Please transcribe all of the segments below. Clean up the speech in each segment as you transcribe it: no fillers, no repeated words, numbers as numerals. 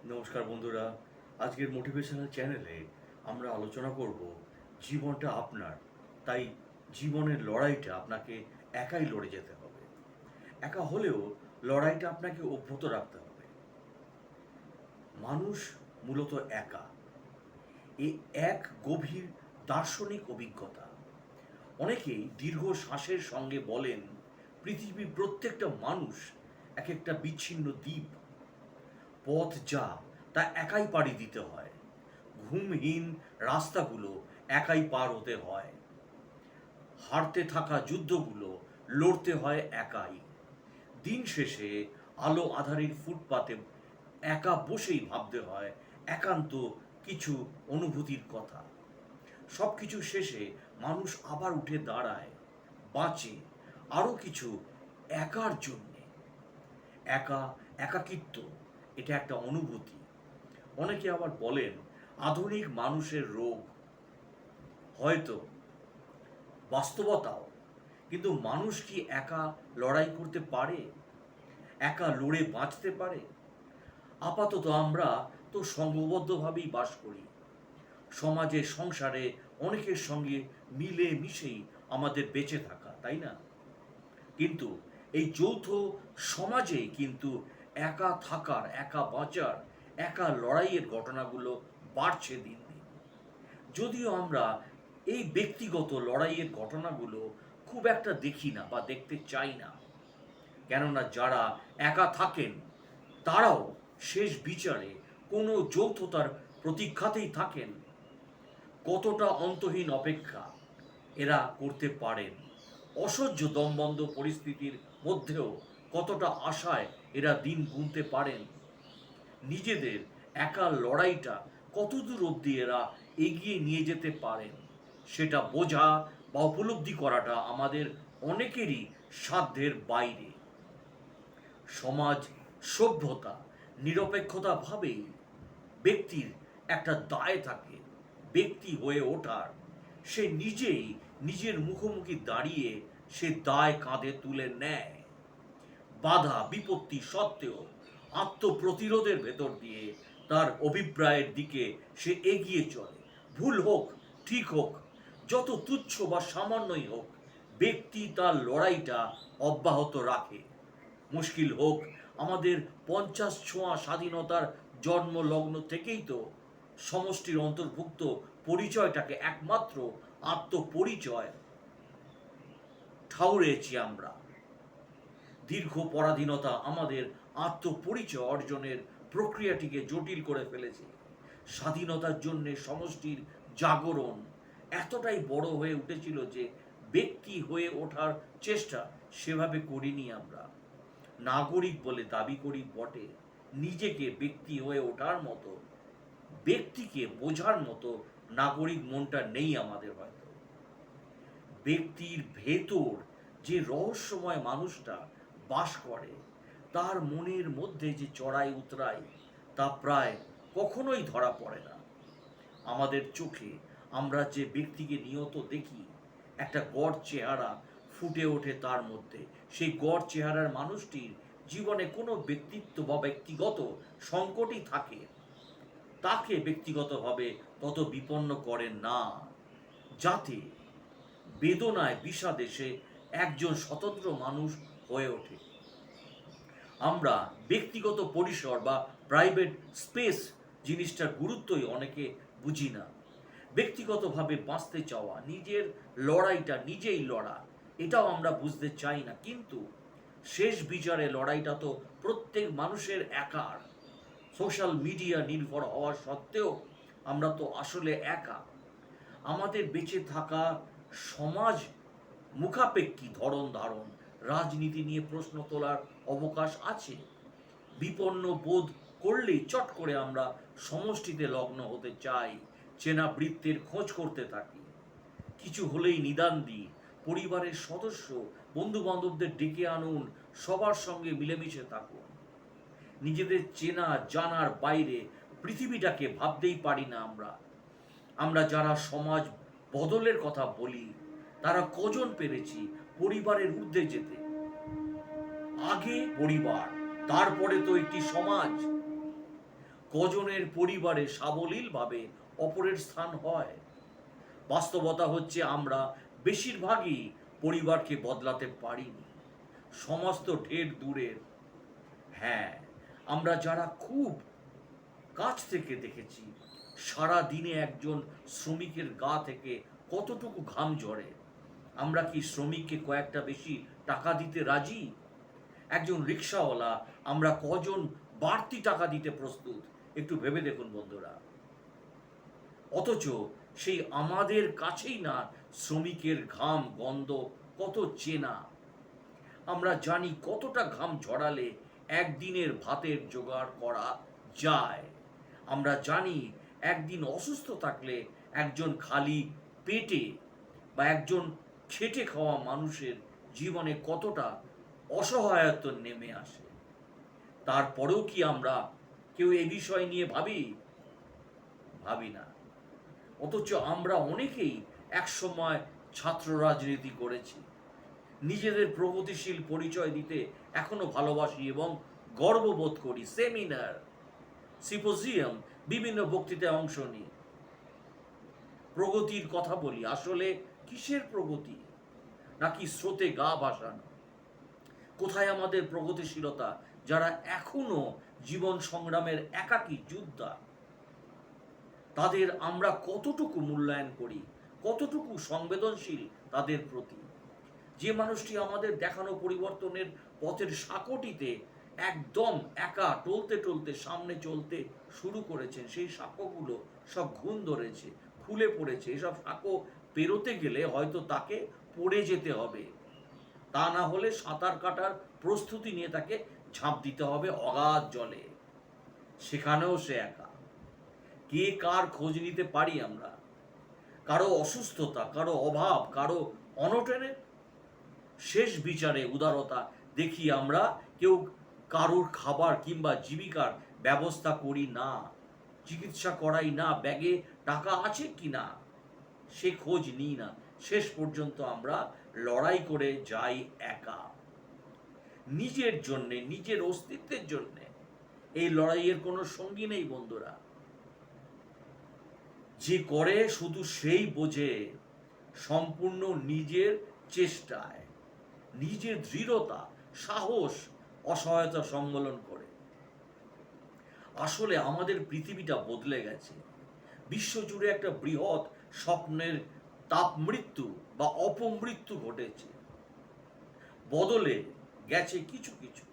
নমস্কার বন্ধুরা, আজকের মোটিভেশনাল চ্যানেলে আমরা আলোচনা করব জীবনটা আপনার, তাই জীবনের লড়াইটা আপনাকে একাই লড়ে যেতে হবে। একা হলেও লড়াইটা আপনাকে অব্যাহত রাখতে হবে। মানুষ মূলত একা, এই এক গভীর দার্শনিক অভিজ্ঞতা। অনেকেই দীর্ঘ শ্বাসের সঙ্গে বলেন পৃথিবীর প্রত্যেকটা মানুষ এক একটা বিচ্ছিন্ন দ্বীপ। পথ যা তা একাই পাড়ি দিতে হয়, ঘুমহীন রাস্তাগুলো একাই পার হতে হয়, হারতে থাকা যুদ্ধগুলো লড়তে হয় একাই। দিন শেষে আলো আঁধারির ফুটপাতে একা বসেই ভাবতে হয় একান্ত কিছু অনুভূতির কথা। সব কিছু শেষে মানুষ আবার উঠে দাঁড়ায়, বাঁচে আরও কিছু একার জন্যে। একা, একাকিত্ব, এটা একটা অনুভূতি। অনেকে আবার বলেন আধুনিক মানুষের রোগ, হয়তো বাস্তবতাও। কিন্তু মানুষ কি একা লড়াই করতে পারে? একা লড়ে বাঁচতে পারে? আপাতত আমরা তো সংঘবদ্ধভাবেই বাস করি। সমাজে, সংসারে অনেকের সঙ্গে মিলে মিশেই আমাদের বেঁচে থাকা, তাই না? কিন্তু এই যৌথ সমাজেই কিন্তু একা থাকার, একা বাঁচার, একা লড়াইয়ের ঘটনাগুলো বাড়ছে দিন দিন। যদিও আমরা এই ব্যক্তিগত লড়াইয়ের ঘটনাগুলো খুব একটা দেখি না বা দেখতে চাই না, কেননা যারা একা থাকেন তারাও শেষ বিচারে কোনো যৌথতার প্রতীক্ষাতেই থাকেন। কতটা অন্তহীন অপেক্ষা এরা করতে পারেন, অসহ্য দমবন্ধ পরিস্থিতির মধ্যেও কতটা আশায় এরা দিন গুনতে পারেন। নিজেদের একা লড়াইটা কতদূর অবধি এরা এগিয়ে নিয়ে যেতে পারেন সেটা বোঝা বা উপলব্ধি করাটা আমাদের অনেকেরই সাধ্যের বাইরে। সমাজ, সভ্যতা, নিরপেক্ষতা ভাবেই ব্যক্তির একটা দায় থাকে ব্যক্তি হয়ে ওঠার। সে নিজেই নিজের মুখোমুখি দাঁড়িয়ে সে দায় কাঁধে তুলে নেয়। বাধা বিপত্তি সত্ত্বেও আত্মপ্রতিরোধের ভেতর দিয়ে তার অভিপ্রায়ের দিকে সে এগিয়ে চলে। ভুল হোক, ঠিক হোক, যত তুচ্ছ বা সামান্যই হোক, ব্যক্তি তার লড়াইটা অব্যাহত রাখে। মুশকিল হোক, আমাদের 50 ছোঁয়া স্বাধীনতার জন্মলগ্ন থেকেই তো সমষ্টির অন্তর্ভুক্ত পরিচয়টাকে একমাত্র আত্মপরিচয় ঠাউরেছি আমরা। দীর্ঘ পরাধীনতা আমাদের আত্মপরিচয় অর্জনের প্রক্রিয়াটিকে জটিল করে ফেলেছে। স্বাধীনতার জন্য সমষ্টির জাগরণ এতটাই বড় হয়ে উঠেছিল যে ব্যক্তি হয়ে ওঠার চেষ্টা সেভাবে করিনি আমরা। নাগরিক বলে দাবি করি বটে, নিজেকে ব্যক্তি হয়ে ওঠার মতো, ব্যক্তিকে বোঝার মতো নাগরিক মনটা নেই আমাদের হয়তো। ব্যক্তির ভেতর যে রহস্যময় মানুষটা বাস করে, তার মনের মধ্যে যে চড়াই উতরাই, তা প্রায় কখনোই ধরা পড়ে না। আমাদের চোখে আমরা যে ব্যক্তিকে নিয়ত দেখি, একটা গড় চেহারা ফুটে ওঠে তার মধ্যে। সেই গড় চেহারার মানুষটির জীবনে কোনো ব্যক্তিত্ব বা ব্যক্তিগত সংকটই থাকে, তাকে ব্যক্তিগতভাবে তত বিপন্ন করে না, যাতে বেদনায় বিষাদে সে একজন স্বতন্ত্র মানুষ হয়ে ওঠে। আমরা ব্যক্তিগত পরিসর বা প্রাইভেট স্পেস জিনিসটার গুরুত্বই অনেকে বুঝি না। ব্যক্তিগতভাবে বাঁচতে চাওয়া, নিজের লড়াইটা নিজেই লড়া, এটাও আমরা বুঝতে চাই না। কিন্তু শেষ বিচারে লড়াইটা তো প্রত্যেক মানুষের একার। সোশ্যাল মিডিয়া নির্ভর হওয়া সত্ত্বেও আমরা তো আসলে একা। আমাদের বেঁচে থাকা সমাজ মুখাপেক্ষী ধরন ধারণ, রাজনীতি নিয়ে প্রশ্ন তোলার অবকাশ আছে। বিপন্ন বোধ করলেই চট করে আমরা সমষ্টিতে লগ্ন হতে চাই, চেনা বৃত্তের খোঁজ করতে থাকি। কিছু হলেই নিদান দিই, পরিবারের সদস্য বন্ধু বান্ধবদের ডেকে আনুন, সবার সঙ্গে মিলেমিশে থাকুন। নিজেদের চেনা জানার বাইরে পৃথিবীটাকে ভাবতেই পারি না আমরা। আমরা যারা সমাজ বদলের কথা বলি, তারা কজন পেরেছি পরিবারের ঊর্ধ্বে যেতে? আগে পরিবার, তারপরে তো একটি সমাজ। কজনের পরিবারে সাবলীলভাবে অপরের স্থান হয়? বাস্তবতা হচ্ছে আমরা বেশিরভাগই পরিবারকে বদলাতে পারিনি। সমাজ তো ঢের দূরের। হ্যাঁ, আমরা যারা খুব কাছ থেকে দেখেছি সারা দিনে একজন শ্রমিকের গা থেকে কতটুকু ঘাম ঝরে, আমরা কি শ্রমিককে কয়েকটা বেশি টাকা দিতে রাজি? একজন রিক্সাওয়ালা আমরা কজন বাড়তি টাকা দিতে প্রস্তুত? একটু ভেবে দেখুন বন্ধুরা। অথচ সেই আমাদের কাছেই না শ্রমিকের ঘাম গন্ধ কত চেনা। আমরা জানি কতটা ঘাম ঝরালে একদিনের ভাতের জোগাড় করা যায়। আমরা জানি একদিন অসুস্থ থাকলে একজন খালি পেটে বা একজন খেটে খাওয়া মানুষের জীবনে কতটা অসহায়ত্ব নেমে আসে। তারপরেও কি আমরা কেউ এ বিষয় নিয়ে ভাবি না। অথচ আমরা অনেকেই একসময় ছাত্র রাজনীতি করেছি, নিজেদের প্রগতিশীল পরিচয় দিতে এখনো ভালোবাসি এবং গর্ববোধ করি। সেমিনার, সিম্পোজিয়াম, বিভিন্ন বক্তৃতায় অংশ নিই, প্রগতির কথা বলি। আসলে কিসের প্রগতি? নাকি স্রোতে গা ভাসানো? কোথায় আমাদের প্রগতিশীলতা যারা এখনো জীবন সংগ্রামের একাকী যোদ্ধা? তাদের আমরা কতটুকু মূল্যায়ন করি, কতটুকু সংবেদনশীল তাদের প্রতি? যে মানুষটি আমাদের দেখানো পরিবর্তনের পথের সাঁকোটিতে একদম একা টলতে টলতে সামনে চলতে শুরু করেছেন, সেই সাঁকোগুলো সব ঘুণ ধরেছে, খুলে পড়েছে। এসব সাঁকো পেরোতে গেলে হয়তো তাকে পড়ে যেতে হবে, তা না হলে সাঁতার কাটার প্রস্তুতি নিয়ে তাকে ঝাঁপ দিতে হবে অগাধ জলে। সেখানেও সে একা। কে কার খোঁজ নিতে পারি আমরা? কারো অসুস্থতা, কারো অভাব, কারো অনটনের? শেষ বিচারে উদারতা দেখি আমরা কেউ কারোর খাবার কিংবা জীবিকার ব্যবস্থা করি না, চিকিৎসা করাই না, ব্যাগে টাকা আছে কি না সে খোঁজ নিই না। শেষ পর্যন্ত আমরা লড়াই করে যাই একা, নিজের জন্যে, নিজের অস্তিত্বের জন্যে। এই লড়াইয়ের কোনো সঙ্গী নেই বন্ধুরা। যে করে শুধু সেই বোঝে, সম্পূর্ণ নিজের চেষ্টায়, নিজের দৃঢ়তা, সাহস, অসহায়তা সম্মেলন করে। আসলে আমাদের পৃথিবীটা বদলে গেছে। বিশ্বজুড়ে একটা বৃহৎ স্বপ্নের তাপ মৃত্যু বা অপমৃত্যু ঘটেছে। বদলে গেছে কিছু কিছু,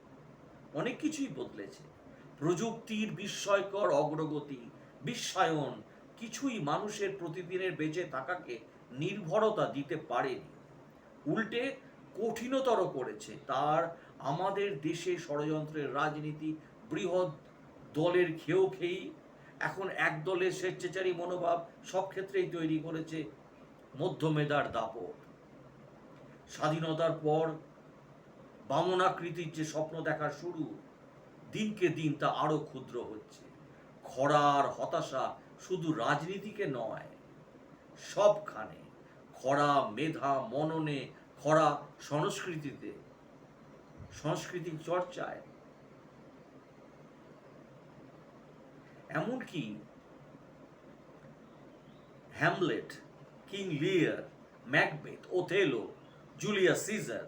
অনেক কিছুই বদলেছে। প্রযুক্তির বিস্ময়কর অগ্রগতি, বিশ্বায়ন কিছুই মানুষের প্রতিদিনের বেঁচে থাকাকে নির্ভরতা দিতে পারেনি, উল্টে কঠিনতর করেছে। তার আমাদের দেশে ষড়যন্ত্রের রাজনীতি, বৃহৎ দলের খেয়েই এখন এক দলের স্বেচ্ছাচারী মনোভাব সব ক্ষেত্রেই তৈরি করেছে মধ্যমেধার দাপট। স্বাধীনতার পর বামনাকৃতির যে স্বপ্ন দেখা শুরু, দিনকে দিন তা আরো ক্ষুদ্র হচ্ছে। খরার হতাশা শুধু রাজনীতিকে নয়, সবখানে খরা মেধা মননে, খরা সংস্কৃতিতে, সাংস্কৃতিক চর্চায়। এমনকি Hamlet, King Lear, Macbeth, Othello, Julius Caesar,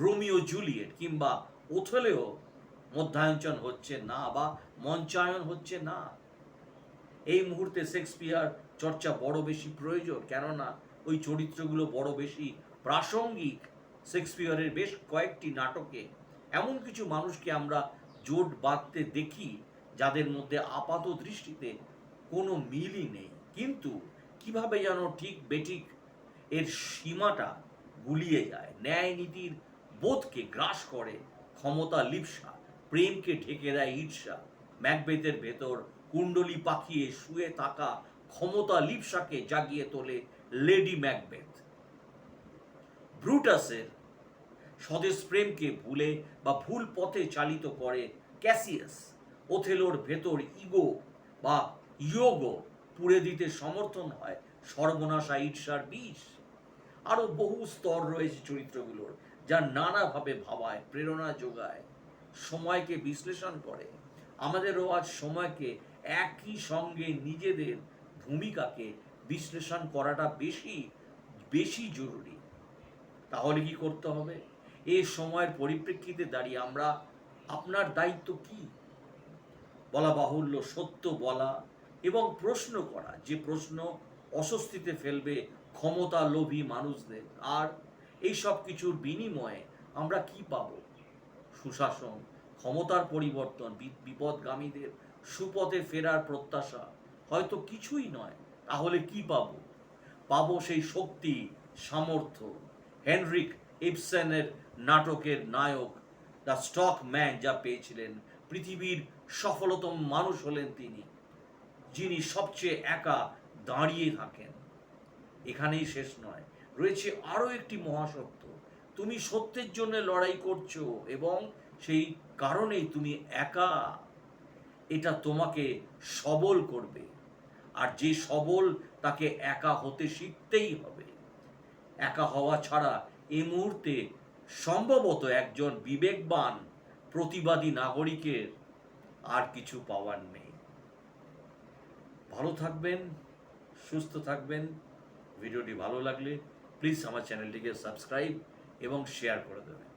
Romeo Juliet কিংবা ওথেলেও মধ্যায়ন হচ্ছে না বা মঞ্চায়ন হচ্ছে না। এই মুহূর্তে শেক্সপিয়ার চর্চা বড় বেশি প্রয়োজন, কেননা ওই চরিত্রগুলো বড় বেশি প্রাসঙ্গিক। শেক্সপিয়ারের বেশ কয়েকটি নাটকে এমন কিছু মানুষকে আমরা জোট বাঁধতে দেখি যাদের মধ্যে আপাত দৃষ্টিতে কোনো মিলই নেই, কিন্তু কিভাবে যেন ঠিক বেঠিক এর সীমাটা গুলিয়ে যায়। ন্যায় নীতির বোধকে গ্রাস করে ক্ষমতা লিপ্সা, প্রেমকে ঢেকে দেয় ঈর্ষা। ম্যাকবেথের ভেতর কুণ্ডলি পাকিয়ে শুয়ে থাকা ক্ষমতা লিপ্সাকে জাগিয়ে তোলে লেডি ম্যাকবেথ। ব্রুটাসের স্বদেশ প্রেমকে ভুলে বা ভুল পথে চালিত করে ক্যাসিয়াস। ওথেলোর ভেতর ইগো বা ইয়োগো পুড়ে দিতে সমর্থন হয় সর্বনাশা ঈর্ষার বিষ। আরো বহু স্তর রয়েছে চরিত্রগুলোর, যা নানাভাবে ভাবায়, প্রেরণা যোগায়, সময়কে বিশ্লেষণ করে, আমাদেরও আজ সময়কে একই সঙ্গে নিজেদের ভূমিকাকে বিশ্লেষণ করাটা বেশি বেশি জরুরি। তাহলে কি করতে হবে? এই সময়ের পরিপ্রেক্ষিতে দাঁড়িয়ে আমরা আপনার দায়িত্ব কি? বলা বাহুল্য সত্য বলা এবং প্রশ্ন করা, যে প্রশ্ন অস্বস্তিতে ফেলবে ক্ষমতা লোভী মানুষদের। আর এই সব কিছুর বিনিময়ে আমরা কি পাব? সুশাসন, ক্ষমতার পরিবর্তন, বিপদগামীদের সুপথে ফেরার প্রত্যাশা, হয়তো কিছুই নয়। তাহলে কি পাবো? পাবো সেই শক্তি, সামর্থ্য। হেনরিক ইবসেনের নাটকের নায়ক দ্য স্টক ম্যান যা পেয়েছিলেন, পৃথিবীর সফলতম মানুষ হলেন তিনি, যিনি সবচেয়ে একা দাঁড়িয়ে থাকেন। এখানেই শেষ নয়, রয়েছে আরও একটি মহাসত্য। তুমি সত্যের জন্য লড়াই করছো এবং সেই কারণেই তুমি একা। এটা তোমাকে সবল করবে, আর যে সবল তাকে একা হতে শিখতেই হবে। একা হওয়া ছাড়া এই মুহূর্তে সম্ভবত একজন বিবেকবান প্রতিবাদী নাগরিকের আর কিছু পাওয়ার নেই। ভালো থাকবেন, সুস্থ থাকবেন। ভিডিওটি ভালো লাগলে প্লিজ আমার চ্যানেলটিকে সাবস্ক্রাইব এবং শেয়ার করে দেবেন।